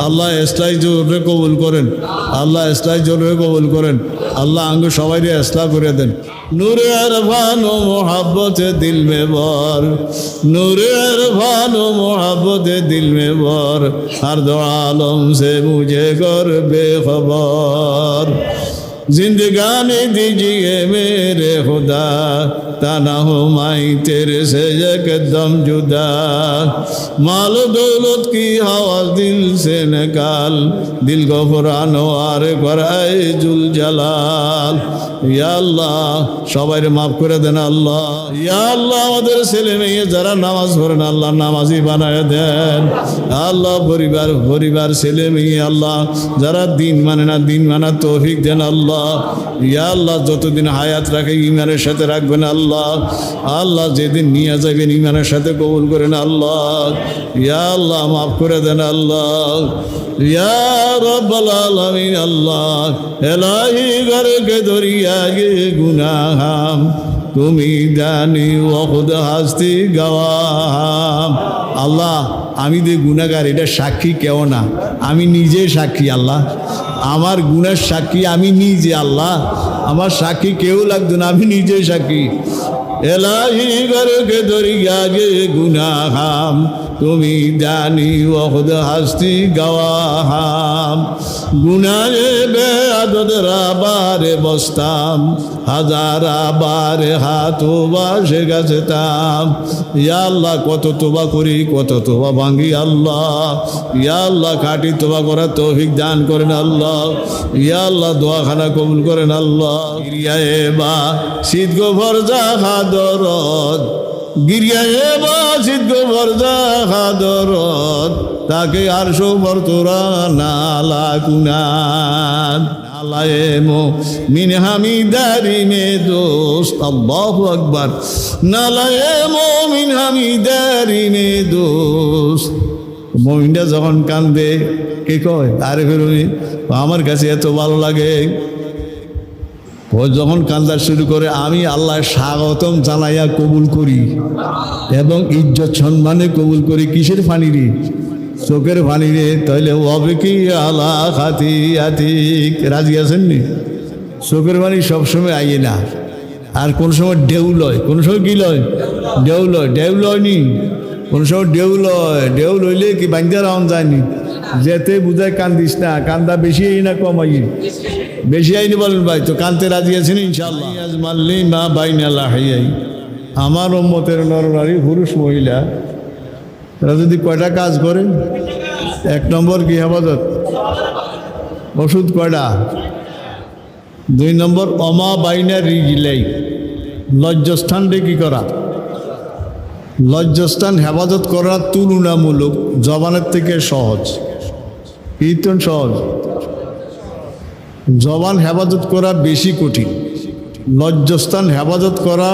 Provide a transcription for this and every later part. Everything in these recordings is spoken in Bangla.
আল্লাহ ইসলাই জোরে কবুল করেন, আল্লাহ ইসলাই জোরে কবুল করেন, আল্লাহ আঙ্গ সবাই ইসলাম করে দেন। নূরে ইরফান ও মোহাব্বতে দিল মে বর, নূরে ইরফান ও মোহাব্বতে দিল মে বর, हर दो आलम से मुझे कर बेखबर। जिंदगानी दीजिए मेरे खुदा, तना हो माई तेरे से एकदम जुदा। माल दौलत की हवा दिल से निकाल, दिल को पुरानो आर कराए जुल जलाल। ইয়া আল্লাহ সবাইরে মাফ করে দেন আল্লাহ। ইয়া আল্লাহ আমাদের ছেলে মেয়ে যারা নামাজ পড়ে না আল্লাহ নামাজি বানায় দেন আল্লাহ। পরিবার ছেলে মেয়ে আল্লাহ যারা দিন মানে না দিন মানার তৌফিক দেন আল্লাহ। ইয়া আল্লাহ যতদিন হায়াত রাখে ইমানের সাথে রাখবেন আল্লাহ। আল্লাহ যেদিন নিয়ে যাবেন ইমানের সাথে কবুল করেন আল্লাহ। ইয়া আল্লাহ মাফ করে দেন আল্লাহ। ইয়া রব্বাল আলামিন আল্লাহ এলাহি ঘর কে দরিয়া গে গুনাহাম, তুমি জানি ও খুদ হাস্তি গওয়াহাম। আল্লাহ আমি যে গুনাহগার এটা সাক্ষী কেউ না, আমি নিজে সাক্ষী আল্লাহ। আমার গুনার সাক্ষী আমি নিজে আল্লাহ, আমার সাক্ষী কেউ লাগতো না, আমি নিজে সাক্ষী। এলাহি ঘর কে দরিয়া গে গুনাহাম, তুমি জানি ও খুদ হাস্তি গওয়াহাম। গুনাহে বেআদতরা বারে বসতাম, হাজারা বারে হাত বাসে গাছতাম। ইয়া আল্লাহ কত তোবা করি কত তোবা ভাঙ্গি আল্লাহ। ইয়া আল্লাহ খাঁটি তোবা করার তৌফিক দান করেন আল্লাহ। ইয়া আল্লাহ দোয়াখানা কবুল করেন আল্লাহ। গিরিয়ায়ে বা শীত গোবর যা হাদরত, গিরিয়ায়ে বা শীত গোবর যা হাদরত, তাকে আর সোবর তোরা নালা কুনাদ। নালায়ে মো মিন হামিদারি মে দোস্ত, আল্লাহু আকবার। নালায়ে মো মিন হামিদারি মে দোস্ত। মুমিনটা যখন কান্দে কে কয় আরে ফেরুনি আমার কাছে এত ভালো লাগে। ও যখন কান্দা শুরু করে আমি আল্লাহ স্বাগতম জানাইয়া কবুল করি এবং ইজ্জত সম্মানে কবুল করি। কিসের পানি রে? চোখের পানি রে। তাইলে হবে কি আলা খাতি আতিক, রাজি আছেন নি? চোখের পানি সবসময় আইয়ে না, আর কোন সময় ঢেউ লয়, কোন সময় কি লয়? ঢেউ লয়। ঢেউ লয় নি, কোন সময় ঢেউ লয়। ঢেউ লইলে কি বাঞ্জা রাউন যায়নি, যেতে বুঝায় কান্দিস না। কান্দা বেশি আই না কম আই? বেশি আইনি বলেন ভাই। তো কানতে রাজি আছেন ইনশাআল্লাহ? আজমাল্লি মা বাইনা লাহিয়াই, আমার উম্মতের নরনারী পুরুষ মহিলা এরা যদি কয়টা কাজ করে? এক নম্বর কি হেফাজত, ওষুধ কয়টা? 2 নম্বর অমা বাইনা রিজিলাই, লজ্জাস্থানটা কি করা? লজ্জাস্থান হেফাজত করা তুলনামূলক জবানের থেকে সহজ। কীর্তন সহজ, জবান হেফাজত করা বেশি কঠিন। লজ্জাস্থান হেফাজত করা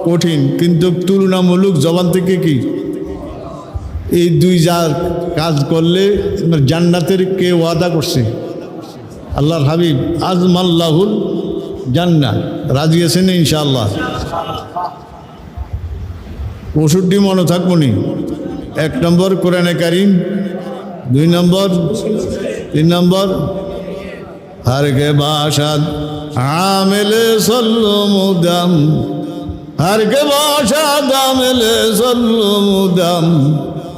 কঠিন, কিন্তু তুলনামূলক জবান থেকে কি এই দুই যার কাজ করলে জান্নাতের কে ওয়াদা করছে? আল্লাহর হাবিব আজমাল্লাহুল জান্নাত। রাজি আছেন ইনশাআল্লাহ? ওষুধটি মনে থাকবো নি। 1 নম্বর কোরআনে কারিম, 2 নম্বর, 3 নম্বর हर के बाशाद आमिले सल्लु मुदम, हर के बाशाद आमिले सल्लु मुदम,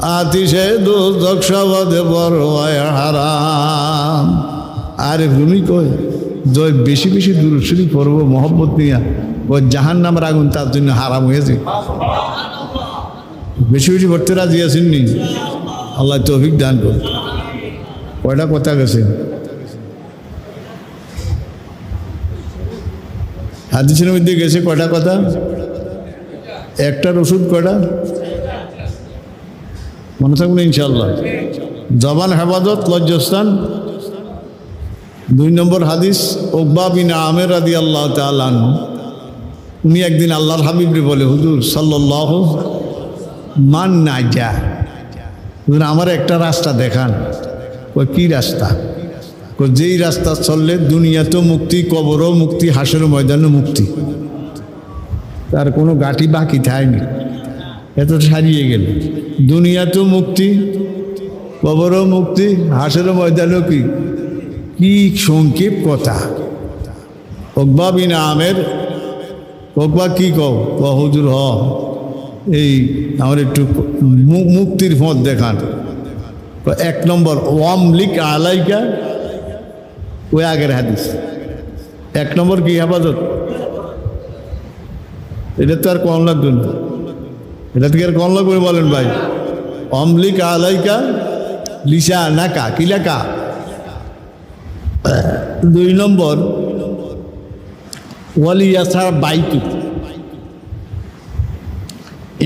आतिशे दोजख शबद परवाए हाराम। আরে ভূমি কই জয় বেশি বেশি দুরূদ শরীফ পড়ব মহব্বত নিয়া, ওই জাহান্নামের আগুন তার জন্য হারাম হয়েছে। বেশি বেশি পড়তে রাজি আছেন নি? আল্লাহ তৌফিক দান করুন। কয়টা কথা গেছে? হাদিসের মধ্যে গেছে কয়টা কথা? একটার ওষুধ কয়টা? মনে থাকবে ইনশাআল্লাহ। জবান হেফাজত, লজ্জাস্থান। 2 নম্বর হাদিস উকবা বিন আমের রাদিয়াল্লাহু তাআলা আনহু, উনি একদিন আল্লাহর হাবিবরে বলে, হুজুর সাল্লাল্লাহু মান নাজা, হুজুর আমার একটা রাস্তা দেখান। ওই কি রাস্তা? যেই রাস্তা চললে দুনিয়াতেও মুক্তি, কবরও মুক্তি, হাসরের ময়দানও মুক্তি, তার কোনো গাঁটি বাকি থায়নি, এত সারিয়ে গেল। দুনিয়াতেও মুক্তি, কবরও মুক্তি, হাসরের ময়দানও কি কি সংক্ষেপ কথা। ওকবা বিন আমের, ওকবা কি কও হুজুর এই আমার একটু মুক্তির পথ দেখান। এক নম্বর ওয়ামলিক আলাইকা, ওই আগের হাদিস। এক নম্বর কি হেফাজত, এটা তো আর কম লাগবে না, এটা থেকে আর কম লাগবে বলেন ভাই। অমলিক আলাইকা লিসা নাকা কি লেখা। দুই নম্বর ওয়ালিয়াসার বাইতু,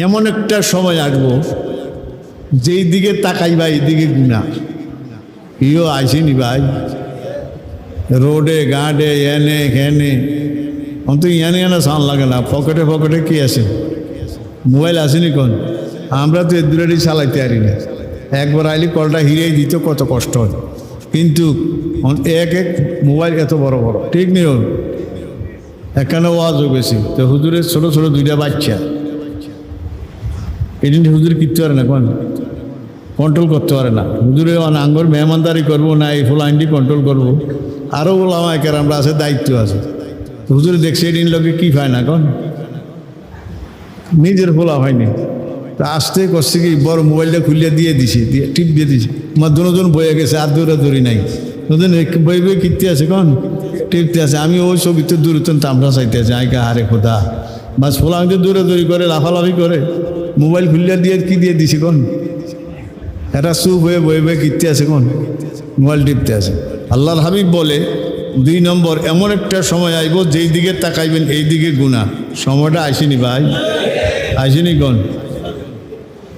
এমন একটা সময় আসবো যেই দিকে তাকাইবা এই দিকে গুণা। ইও আইসিনি ভাই, রোডে গাঁডে এনে ঘেনে অন্ত ইয়ানে এনে সান লাগে না। পকেটে পকেটে কি আছে, মোবাইল আসেনি কোন। আমরা তো দূরেরই চালাইতে পারি না, একবার আইলি কলটা হিরেই দিত কত কষ্ট হয়। কিন্তু এক এক মোবাইল এত বড় বড়, ঠিক নিও একখানে ওয়াজও বেশি। তো হুজুরের ছোট ছোট দুইটা বাচ্চা, এই জন্য হুজুর কিনতে পারে না, কোন কন্ট্রোল করতে পারে না। হুজুরে আঙ্গর মেহমানদারি করবো না, এই ফুল আইনটি কন্ট্রোল করবো। আরও বললাম একের আমরা আছে, দায়িত্ব আছে। হুজুরে দেখছে এদিন লোকে কি পায় না, কোন নিজের ফোলা হয়নি। তা আসতে করছে কি বড় মোবাইলটা খুলিয়ে দিয়ে দিছি, দিয়ে টিপ দিয়ে দিছি। আমার দুজন বয়ে গেছে, আর দৌড়াদৌড়ি নাই। দুজন বই বই কিনতে আছে, কোন টিপতে আছে। আমি ওই ছবিতে দূরতন তামরা চাইতে আছে, আইকা হারে খোদা বাস ফোলা আমি দৌড়াদৌড়ি করে লাফালাফি করে মোবাইল খুলিয়ে দিয়ে কি দিয়ে দিছি, কোন এটা চুপ হয়ে বয়ে বয়ে কিনতে আছে, কোন মোবাইল টিপতে আছে। আল্লাহর হাবিব বলে 2 নম্বর এমন একটা সময় আইব যেই দিকে তাকাইবেন এই দিকে গুনাহ। সময়টা আইসিনি ভাই, আইসিনি কোন।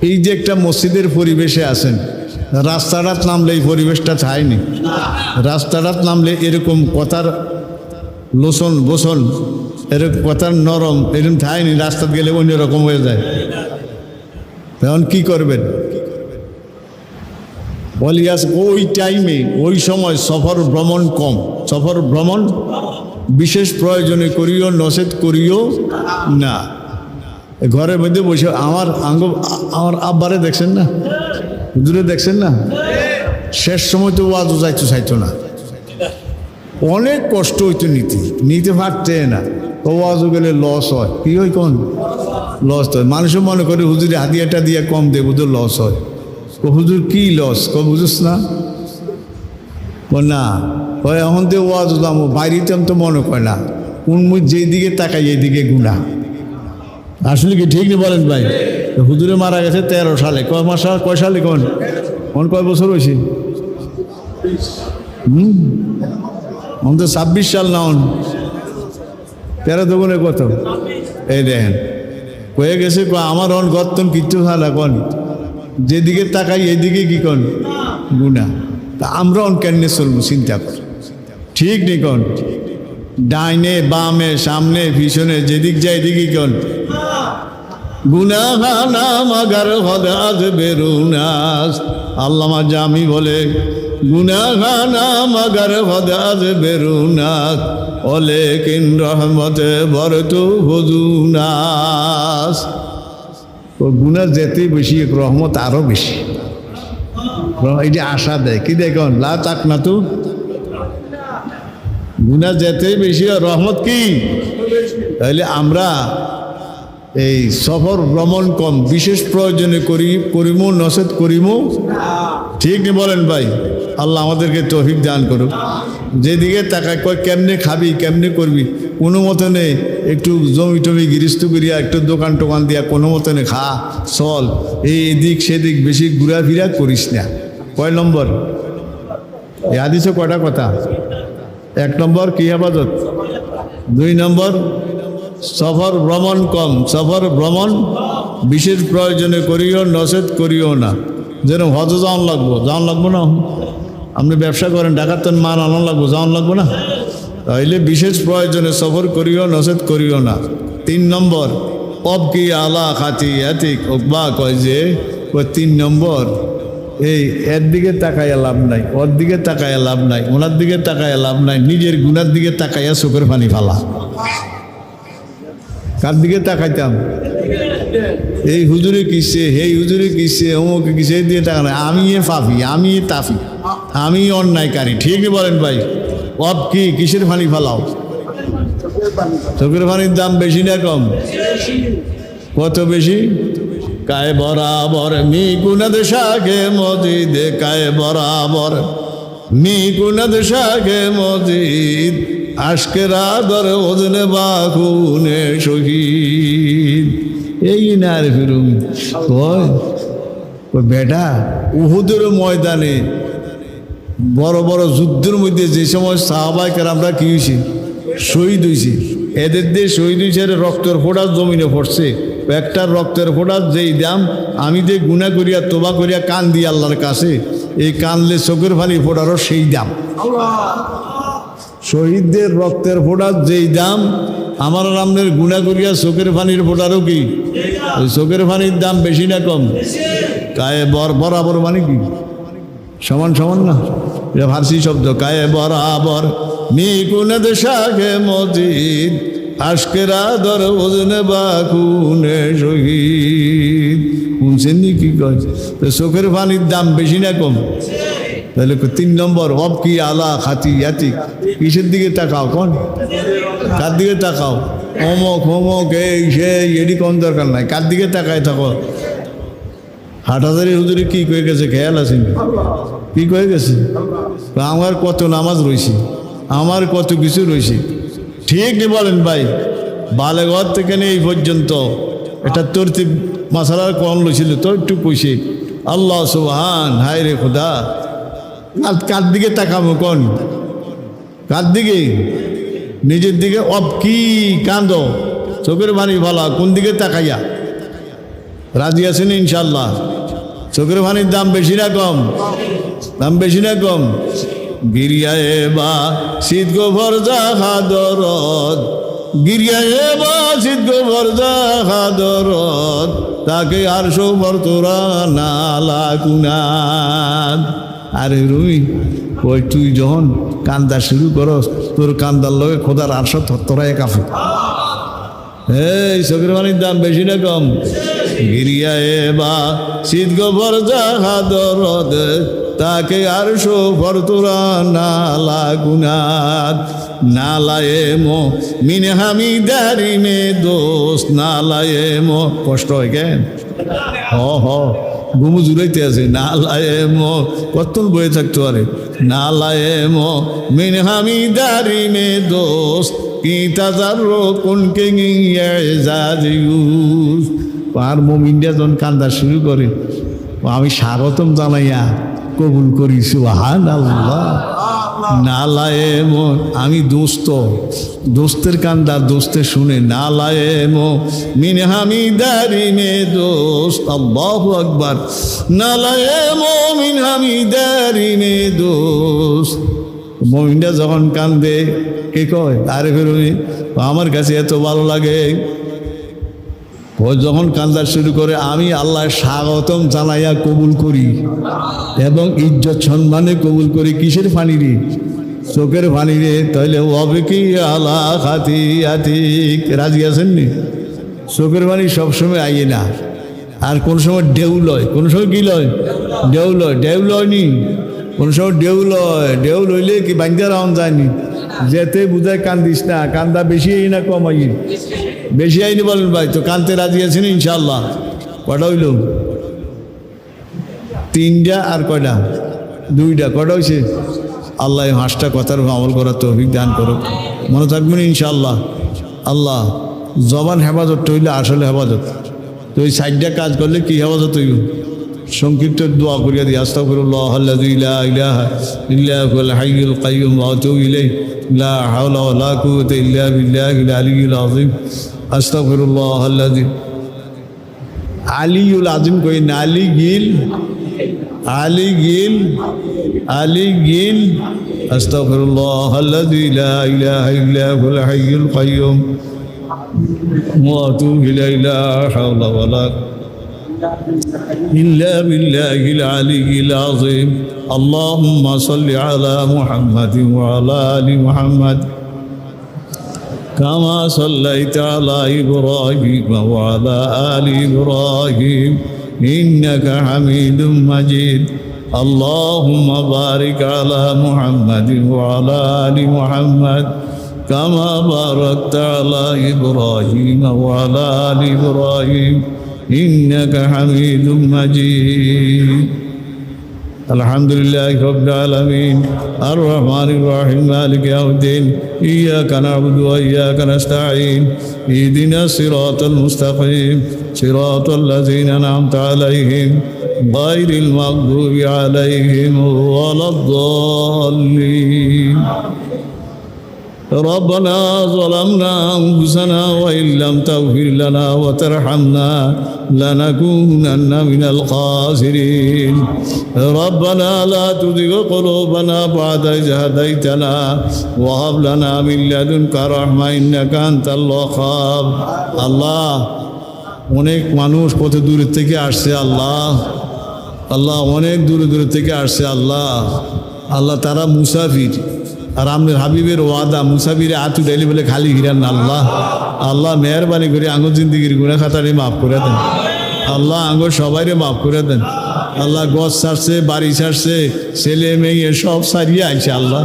এই যে একটা মসজিদের পরিবেশে আছেন, রাস্তাটাত নামলে এই পরিবেশটা চায়নি। রাস্তাটাত নামলে এরকম কথার লোসন বোসন, এরকম কথার নরম এরকম চায়নি। রাস্তাতে গেলে অন্যরকম হয়ে যায়। তখন কি করবেন? বলিয়াস ওই টাইমে ওই সময় সফর ভ্রমণ কম, সফর ভ্রমণ বিশেষ প্রয়োজনে করিও, নসেদ করিও না। ঘরের মধ্যে বসে আমার আব্বারে দেখছেন না, হুজুরে দেখছেন না, শেষ সময় তো ওয়াজও যাইতো চাইতো না। অনেক কষ্ট হইতো, নিতে পারতে না। তো ওয়াজও গেলে লস হয়, কি হয় কোন লস হয়। মানুষও মনে করে হুজুরে হাতিয়াটা দিয়ে কম দেবো তো লস হয়। হুজুর কি লস বুঝুস না, না এখন তো ওয়াজ দামো বাইরেতে তো মনে করে না। কোন মুখ যেই দিকে তাকাই এই দিকে গুণা। আসলে কি ঠিক নেই বলেন ভাই? হুজুরে মারা গেছে 13 সালে। কয় সালে কোন কয় বছর হয়েছে? তো 26 সাল না, 13 দুগুণে কত? এই দেখেন হয়ে গেছে। আমার অন গর্তন কিচ্ছু ভালো কোন, যেদিকে তাকাই এদিকে কি কোন গুণা। তা আমরা অন কেমনে চলবো চিন্তা কর, ঠিক নেই কোন। ডাইনে বামে সামনে পিছনে যেদিক যায় এদিকে কোন গুনাহানা মাগার হদাজ বেরুনাস। আল্লামা জামি বলে গুনাহানা মাগার হদাজ বেরুনাস ওলে কিন রহমতে ভরতু হুজুনাস। ও গুনাহ যেতে বেশি রহমত আরো বেশি। এই যে আশা দেয় কি দেখুন লা তাক না তো, গুনাহ যেতে বেশি রহমত কি। তাহলে আমরা এই সফর ভ্রমণ কম, বিশেষ প্রয়োজনে করিমু নসেদ করিমু, ঠিক নেই বলেন ভাই? আল্লাহ আমাদেরকে তৌফিক দান করুক। যেদিকে তাকায় কয় কেমনে খাবি কেমনে করবি, কোনো মতনে একটু জমি টমি গৃহস্থ করিয়া একটু দোকান টোকান দিয়া কোনো মতনে খা চল, এদিক সেদিক বেশি ঘুরাফিরা করিস না। কয় নম্বর এ হাদিসে কয়টা কথা? 1 নম্বর কি হেফাজত, 2 নম্বর সফর ভ্রমণ কম, সফর ভ্রমণ বিশেষ প্রয়োজনে করিও নসেদ করিও না। যেরকম হজ যাওয়ান লাগবো না, আপনি ব্যবসা করেন ডাকাতেন মাল আনান লাগবো, যাওয়ান লাগবো না। তাইলে বিশেষ প্রয়োজনে সফর করিও নসেদ করিও না। 3 নম্বর অবকি আলা খাতি এতিক ওকবা কয় যে 3 নম্বর এই এর দিকে তাকাইয়া লাভ নাই, ওর দিকে তাকাইয়া লাভ নাই, ওনার দিকে তাকাইয়া লাভ নাই, নিজের গুনার দিকে তাকাইয়া চোখের পানি ফালা। কার দিকে তাকাইতাম? এই হুজুরে কিসে, এই হুজুরে কিসে, অমুকে কিসে দিয়ে টাকা নাই। আমি এ পাপি, আমি এ তাফি, আমি অন্যায়কারী। ঠিকই বলেন ভাই। অব কি, কিসের পানি ফালাও? চোখের পানির দাম বেশি না কম? কত বেশি? কায়ে বরাবর মি কুনদ শাগে মজিদ, কায়ে বরাবর মি কুনদ শাগে মজিদ, আশকেরা দর ওজনে বাকুনে শহীদ। এই না রে ফিরুম কয় বেটা, উহুদের ময়দানে বড় বড় যুদ্ধের মধ্যে যে সময় সাহাবায়ে কেরামরা কি হয়েছে, শহীদ হয়েছে, এদের দিয়ে শহীদ হয়েছে, রক্তের ফোঁটা জমিনে পড়ছে। একটা রক্তের ফোঁটার যেই দাম, আমি যে গুনাহ করিয়া তোবা করিয়া কান দিই আল্লাহর কাছে, এই কানলে চোখের পানি ফোটারও সেই দাম। শহীদদের রক্তের ফোঁটার যেই দাম, আমার রামনের গুনাহ করিয়া চোখের পানির ফোঁটারও কি, ওই চোখের পানির দাম বেশি না কম? কায়ে বরাবর মানে কি, সমান সমান না? এটা ফার্সি শব্দ। কায়ে বরাবর মি কুনদ শাগে মজিদ, আশকেরা দর ওজনে বাকুনে শহীদ। শুনছেন নি কি কয়? চোখের পানির দাম বেশি না কম? তাহলে 3 নম্বর, অব কি আলা খাতি ইয়াতি, কিসের দিকে তাকাও? কোন কার দিকে তাকাও? অমক হোমক এই সেই, এডি কোন দরকার নাই, কার দিকে তাকায় থাকো? হাটহাজারি হুজুরি কি কয়ে গেছে খেয়াল আছে? কি কয়ে গেছে? আমার কত নামাজ রয়েছে, আমার কত কিছু রয়েছে। ঠিক বলেন ভাই। বালেঘর থেকে এই পর্যন্ত এটা তরতিব মাসালার কম লইছিল তো, একটু কইছে আল্লাহ সুবহান, হায় রে খোদা, কার দিকে তাকাবো? কোন কার দিকে? নিজের দিকে। অব কি কান্দ, চোখের পানি ভালা, কোন দিকে তাকাইয়া? রাজি আছেন ইনশাল্লাহ? চোখের পানির দাম বেশি না কম? দাম বেশি না কম? গিরিয়ায়ে বা শীত গোবর জাহা দরদ, গিরিয়ায়ে বা শীত গোবর জাহা দরদ, তাকে আর সোবর তোরা নালা কুনাদ। আরে রুই, ওই তুই যখন কান্দা শুরু করস, তোর কান্দার লগে খোদার আর সব থরথরায় কাঁপে। এই চোখের পানির দাম বেশি না কম? গিরিয়ায়ে বা শীত গোবর জাহা দরদ, তাকে আর সোফর তোরা নালা গুনাদ। নালায়ে মো মিন হামিদারি মে দোস্ত, নালায়ে মো। কষ্ট হয় কেন? ঘুমু জুড়াইতে আছে। নালায়ে মো, কত বয়ে থাকতো আরে। নালায়ে মো মিন হামিদারি মে দোস্ত, কি তাজারো কোনকে গিয়ে জাজিউস। আর মোমিনটা যখন কান্দা শুরু করে, আমি স্বাগতম জানাইয়া কবুল করি সুবহানাল্লাহ। নালায়ে মো, আমি দোস্ত, দোস্তের কান্দা দোস্তে শুনে। নালায়ে মো মিন হামিদারি মে দোস্ত, আল্লাহু আকবার। নালায়ে মো মিন হামিদারি মে দোস্ত। মোমিনটা যখন কান্দে, কে কয়? আরে ফেরুনি, আমার কাছে এত ভালো লাগে। ও যখন কান্দা শুরু করে, আমি আল্লাহ স্বাগতম জানাইয়া কবুল করি এবং ইজ্জত সম্মানে কবুল করি। কিসের পানি রে? চোখের পানি রে। তাইলে হবে কি আলা খাতি আতিক। রাজি আছেন নি? চোখের পানি সবসময় আইয়ে না, আর কোন সময় ঢেউ লয়। কোন সময় কি লয়? ঢেউ লয়। ঢেউ লয়নি, কোন সময় ঢেউ লয়। ঢেউ লইলে কি বাঙ্গা রাউন যায়নি, যেতে বুঝায় কান্দিস না। কান্দা বেশি আই না কম আই? বেশি আইনি বলেন ভাই। তো কানতে রাজি আছেন ইনশাল্লাহ? কটা হইল? 3টা আর কয়টা? 2টা। কটা হয়েছে? আল্লাহ 5টা কথার আমল করার তৌফিক দান করো। মনে থাকবেন ইনশাল্লাহ। আল্লাহ জবান হেফাজত হইলে আসলে হেফাজত। তো ওই 4টা কাজ করলে কি হেফাজত হইব? সংক্ষিপ্ত দোয়া করিয়া দিই। আস্তাগফিরুল্লাহ আল্লাযী লা ইলাহা ইল্লা হুয়াল হাইয়ুল কাইয়্যুম ওয়া আতুবু ইলাইহি, লা হাওলা ওয়া লা কুওয়াতা ইল্লা বিল্লাহিল আলিয়্যিল আযীম। আস্তাগফিরুল্লাহ আল্লাযী, আলিয়ুল আযীম কই না, আলী গিল, আলী গিল, আলী গিল। আস্তাগফিরুল্লাহ আল্লাযী লা ইলাহা ইল্লা হুয়াল হাইয়ুল কাইয়্যুম ওয়া আতুবু ইলাইহি, লা হাওলা ওয়া লা إلا بالله العلي العظيم. اللهم صل على محمد وعلى آل محمد كما صليت على إبراهيم وعلى آل إبراهيم إنك حميد مجيد اللهم بارك على محمد وعلى آل محمد كما باركت على إبراهيم وعلى آل إبراهيم إنك حميد مجيد الحمد لله رب العالمين الرحمن الرحيم مالك يوم الدين إياك نعبد وإياك نستعين اهدنا الصراط المستقيم صراط الذين أنعمت عليهم غير المغضوب عليهم ولا الضالين ربنا ظلمنا أنفسنا وإن لم تغفر لنا وترحمنا لنكونن من الخاسرين ربنا لا تزغ قلوبنا بعد إذ هديتنا وهب لنا من لدنك رحمة إنك أنت الوهاب আল্লাহ অনেক মানুষ কত দূর থেকে আসছে আল্লাহ অনেক দূর থেকে আসছে আল্লাহ তারা মুসাফির আর আপনার হাবিবের ওয়াদা মুসাফিরে আতু ডাইলি বলে খালি হিরান আল্লাহ মেহরবানি করে আঙ্গুর জিন্দিগির গুণা খাতারে মাফ করে দেন আল্লাহ আঙ্গুর সবাইরে মাফ করে দেন আল্লাহ গছ ছাড়ছে বাড়ি ছাড়ছে ছেলে মেয়ে সব সারিয়ে আইছে আল্লাহ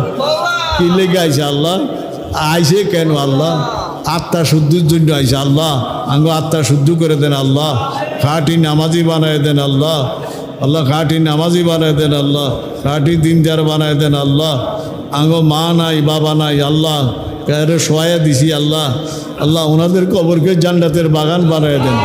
কি লেগে আইছে আল্লাহ আইছে কেন আল্লাহ আত্মা শুদ্ধির জন্য আইছে আল্লাহ আঙ্গ আত্মা শুদ্ধ করে দেন আল্লাহ খাঁটি নামাজি বানায় দেন আল্লাহ খাঁটি নামাজি বানায় দেন আল্লাহ খাঁটি দিনদার বানায় দেন আল্লাহ আঙ্গো মা নাই বাবা নাই আল্লাহ কারে সোয়া দিছি আল্লাহ ওনাদের কবরকে জান্নাতের বাগান বানায় দেন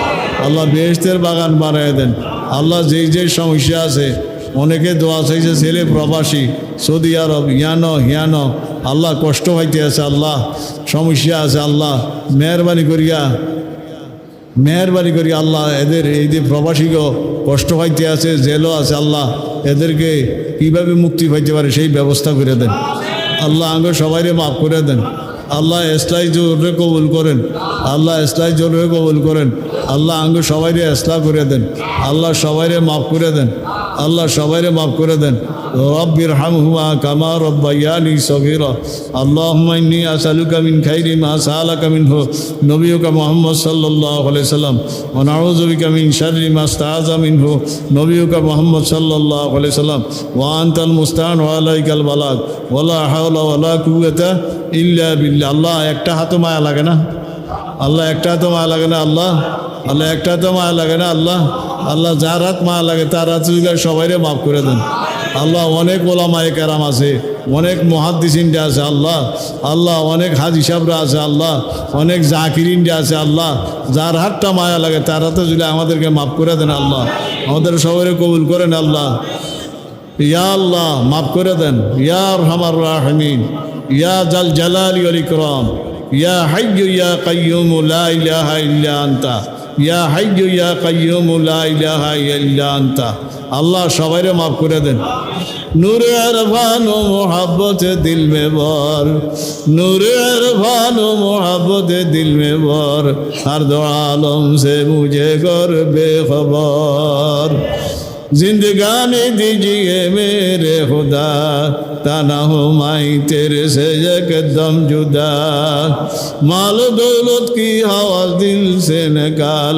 আল্লাহ বেহেশতের বাগান বানায় দেন আল্লাহ যেই সমস্যা আছে অনেকে দোয়া চাইছে ছেলে প্রবাসী সৌদি আরব হিয়ানো আল্লাহ কষ্ট হইতে আছে আল্লাহ সমস্যা আছে আল্লাহ মেহরবানি করি আল্লাহ এদের এই যে প্রবাসীকে কষ্ট হইতে আছে জেলও আছে আল্লাহ এদেরকে কীভাবে মুক্তি পাইতে পারে সেই ব্যবস্থা করে দেন আল্লাহ আঙ্গ সবাইরে মাফ করে দেন আল্লাহ ইসলাই জোরে কবুল করেন আল্লাহ আঙ্গ সবাইরে ইসলাহ করে দেন আল্লাহ সবাইরে মাফ করে দেন রব্বির হামহুমা কামা রব্বায়ানি সগীরা আল্লাহুম্মা ইন্নী আসআলুকা মিন খাইরি মা সাআলাকা মিনহু নবিয়ুকা মুহাম্মদ সাল্লাল্লাহু আলাইহি সাল্লাম ওয়া নাউযু বিকা মিন শাররি মা ইসতাআযা মিনহু নবিয়ুকা মুহাম্মদ সাল্লাল্লাহু আলাইহি সাল্লাম ওয়া আনতাল মুস্তাআন ওয়া আলাইকাল বালাগ ওয়া লা হাওলা ওয়া লা কুওয়াতা ইল্লা বিল্লাহ আল্লাহ একটা হাত মায়া লাগে না একটা হাত মায়া লাগে না একটা হাত মায়া লাগে না আল্লাহ যার হাত মায়া লাগে তার হাত সবাইরে মাফ করে দেন আল্লাহ অনেক ওলামায়ে কেরাম আছে অনেক মুহাদ্দিসিনরা আছে আল্লাহ অনেক হাজী সাহেবরা আছে আল্লাহ অনেক জাকিরিনরা আছে আল্লাহ যার হাতটা মায়া লাগে তার হাতে যদি আমাদেরকে মাফ করে দেন আল্লাহ আমাদের সবাইরে কবুল করেন আল্লাহ ইয়া আল্লাহ মাফ করে দেন ইয়া আরহামার রাহিমিন ইয়া জাল জালালি ওয়াল ইকরাম ইয়া হাইয়্যু ইয়া কাইয়্যুম লা ইলাহা ইল্লা আনতা ইয়া হাইয়্যু ইয়া কাইয়্যুম লা ইলাহা ইল্লা আনতা আল্লাহ সবাইরে মাফ করে দেন নূরে ইরফান ও মোহাব্বতে দিল মে বর নূরে ইরফান ও মোহাব্বতে দিল মে বর হর দো আলম সে মুঝে কর বেখবর जिंदगानी दीजिए मेरे खुदा तना हो माई तेरे से एकदम जुदा माल दौलत की हवा दिल से निकाल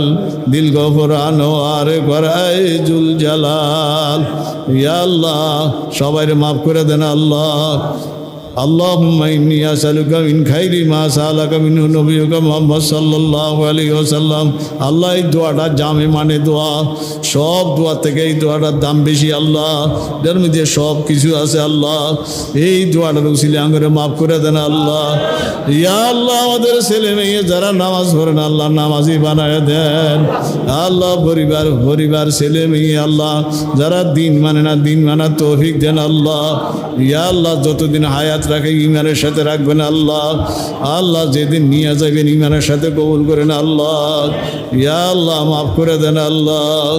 दिल को पुरानो आर कर आए जुल जलाल या अल्लाह सबाइरे माफ करे देना अल्लाह اللهم إني أسألك من خير ما سألك منه نبيك محمد صلى الله عليه وسلم আল্লাহ এই দোয়াটা জামে মানে দোয়া সব দোয়া থেকে এই দোয়াটার দাম বেশি আল্লাহ এর মধ্যে সব কিছু আছে আল্লাহ এই দোয়াটার উসিলে আঙ্গরে মাফ করে দেন আল্লাহ ইয়া আল্লাহ আমাদের ছেলে মেয়ে যারা নামাজ পড়ে না আল্লাহ নামাজি বানায় দেন আল্লাহ পরিবার ছেলে মেয়ে আল্লাহ যারা দিন মানে না দিন মানার তৌফিক দেন আল্লাহ ইয়া আল্লাহ যতদিন হায়াত রাখে ইমানের সাথে রাখবেন আল্লাহ যেদিন নিয়ে যাবেন ইমানের সাথে কবুল করেন আল্লাহ ইয়া আল্লাহ মাফ করে দেন আল্লাহ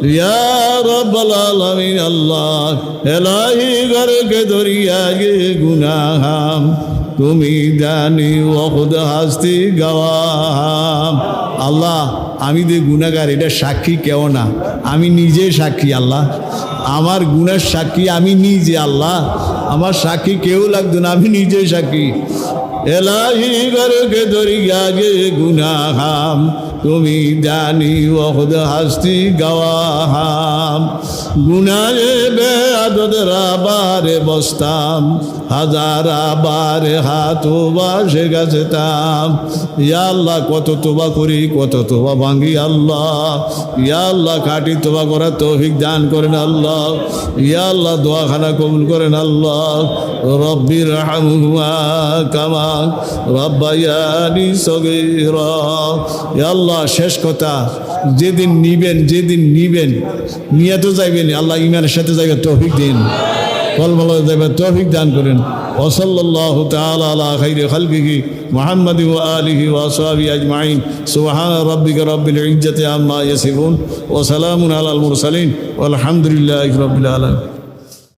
ইয়া রাব্বাল আলামিন আল্লাহ এলাহি ঘরে কে দরিয়ায়ে গুনাহ তুমি জানি ও খুদ হাস্তি গওয়াহ আল্লাহ আমি যে গুনাহগার এটা সাক্ষী কেউ না, আমি নিজে সাক্ষী আল্লাহ। আমার গুনার সাক্ষী আমি নিজে আল্লাহ, আমার সাক্ষী কেউ লাগতো না, আমি নিজে সাক্ষী। এলাহি গরকে দরিয়া গে গুনাহাম, তুমি জানি ওখদ হাস্তি গওয়াহাম। গুনাহে বেআদতরা বারে বসতাম, হাজারা বারে হাত বাসে গাছতাম। ইয়া আল্লাহ কত তোবা করি, কত তোবা ভাঙ্গি আল্লাহ। ইয়া আল্লাহ খাটি তোবা করার তৌফিক দান করেন আল্লাহ। ইয়া আল্লাহ দোয়াখানা কবুল করেন আল্লাহ। রব্বির রহমহুমা কামা রব্বায়ানি সগীরা। ইয়া আল্লাহ শেষ কথা, যেদিন নিবেন নিয়ে তো যাইবেন আল্লাহ, ইমানের সাথে যাইবে তৌফিক দিন, কলমল যাইবে তৌফিক দান করেন। ওয়াসাল্লাল্লাহু তাআলা আলা খাইরি খালকিহি মুহাম্মাদি ওয়া আলিহি ওয়া আসহাবিহি আজমাইন। সুবহানা রাব্বিকা রাব্বিল ইজ্জাতি আম্মা ইয়াসিফুন ওয়া সালামুন আলাল মুরসালিন ওয়াল হামদুলিল্লাহি রাব্বিল আলামিন।